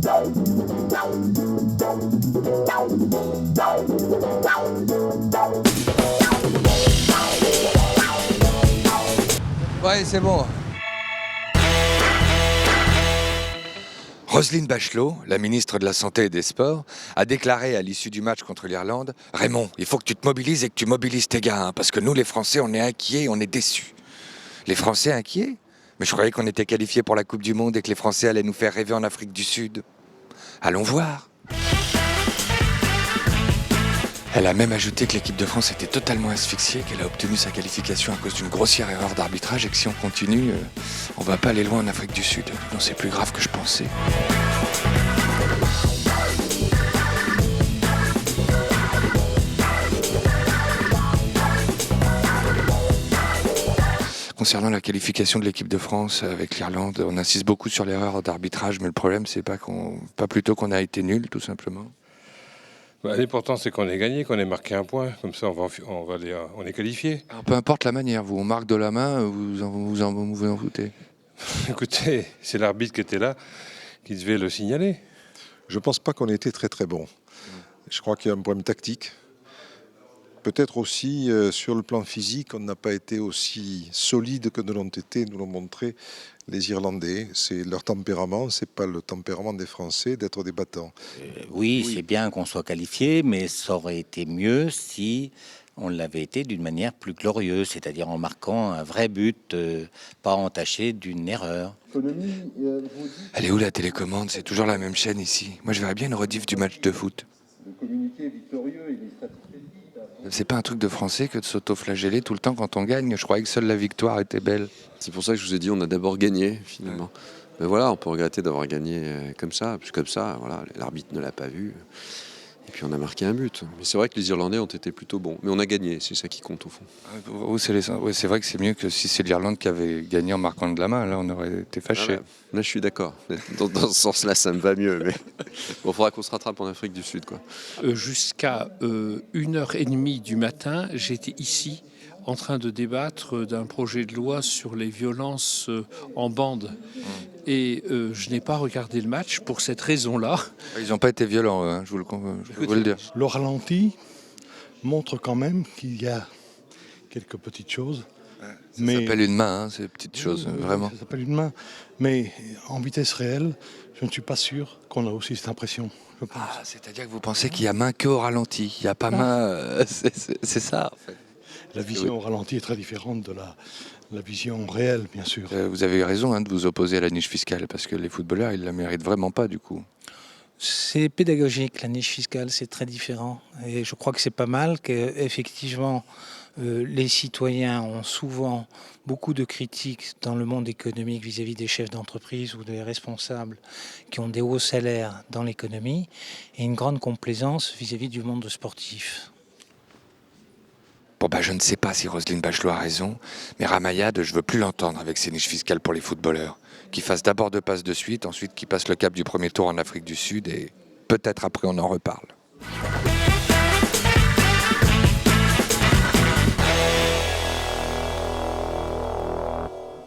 Ouais, c'est bon. Roselyne Bachelot, la ministre de la Santé et des Sports, a déclaré à l'issue du match contre l'Irlande « Raymond, il faut que tu te mobilises et que tu mobilises tes gars, hein, parce que nous, les Français, on est inquiets, on est déçus. » Les Français inquiets? Mais je croyais qu'on était qualifiés pour la Coupe du Monde et que les Français allaient nous faire rêver en Afrique du Sud. Allons voir. Elle a même ajouté que l'équipe de France était totalement asphyxiée, qu'elle a obtenu sa qualification à cause d'une grossière erreur d'arbitrage et que si on continue, on va pas aller loin en Afrique du Sud. Non, c'est plus grave que je pensais. Concernant la qualification de l'équipe de France avec l'Irlande, on insiste beaucoup sur l'erreur d'arbitrage, mais le problème, c'est pas plutôt qu'on a été nul, tout simplement. L'important, c'est qu'on ait gagné, qu'on ait marqué un point. Comme ça, on est qualifié. Alors, peu importe la manière, on marque de la main, vous en foutez. Écoutez, c'est l'arbitre qui était là, qui devait le signaler. Je ne pense pas qu'on ait été très très bon. Je crois qu'il y a un problème tactique. Peut-être aussi sur le plan physique, on n'a pas été aussi solide que nous l'ont été, nous l'ont montré les Irlandais. C'est leur tempérament, c'est pas le tempérament des Français d'être des battants. Oui, c'est bien qu'on soit qualifié, mais ça aurait été mieux si on l'avait été d'une manière plus glorieuse, c'est-à-dire en marquant un vrai but, pas entaché d'une erreur. Elle est où la télécommande? C'est toujours la même chaîne ici. Moi, je verrais bien une rediff du match de foot. Le communiqué victorieux, il est satisfait. C'est pas un truc de français que de s'auto-flageller tout le temps quand on gagne. Je croyais que seule la victoire était belle. C'est pour ça que je vous ai dit on a d'abord gagné finalement. Mais voilà, on peut regretter d'avoir gagné comme ça, parce que comme ça, voilà, l'arbitre ne l'a pas vu. Et puis on a marqué un but. Mais c'est vrai que les Irlandais ont été plutôt bons. Mais on a gagné, c'est ça qui compte au fond. C'est vrai que c'est mieux que si c'est l'Irlande qui avait gagné en marquant de la main. Là, on aurait été fâchés. Là, je suis d'accord. Dans ce sens-là, ça me va mieux. Mais bon, il faudra qu'on se rattrape en Afrique du Sud, quoi. Jusqu'à 1h30 du matin, j'étais ici en train de débattre d'un projet de loi sur les violences en bande. Et je n'ai pas regardé le match pour cette raison-là. Ils n'ont pas été violents, hein, je peux vous le dire. Le ralenti montre quand même qu'il y a quelques petites choses. Ça s'appelle une main, ces petites choses, vraiment. Ça s'appelle une main. Mais en vitesse réelle, je ne suis pas sûr qu'on a aussi cette impression. Je pense. Ah, c'est-à-dire que vous pensez qu'il y a main qu'au ralenti. Il n'y a pas main. C'est ça, en fait. La vision au ralenti est très différente de la vision réelle, bien sûr. Vous avez raison de vous opposer à la niche fiscale, parce que les footballeurs, ils ne la méritent vraiment pas, du coup. C'est pédagogique, la niche fiscale, c'est très différent. Et je crois que c'est pas mal qu'effectivement, les citoyens ont souvent beaucoup de critiques dans le monde économique vis-à-vis des chefs d'entreprise ou des responsables qui ont des hauts salaires dans l'économie, et une grande complaisance vis-à-vis du monde sportif. Bon, je ne sais pas si Roselyne Bachelot a raison, mais Ramayad, je veux plus l'entendre avec ses niches fiscales pour les footballeurs. Qu'il fasse d'abord 2 passes de suite, ensuite qu'il passe le cap du premier tour en Afrique du Sud, et peut-être après on en reparle.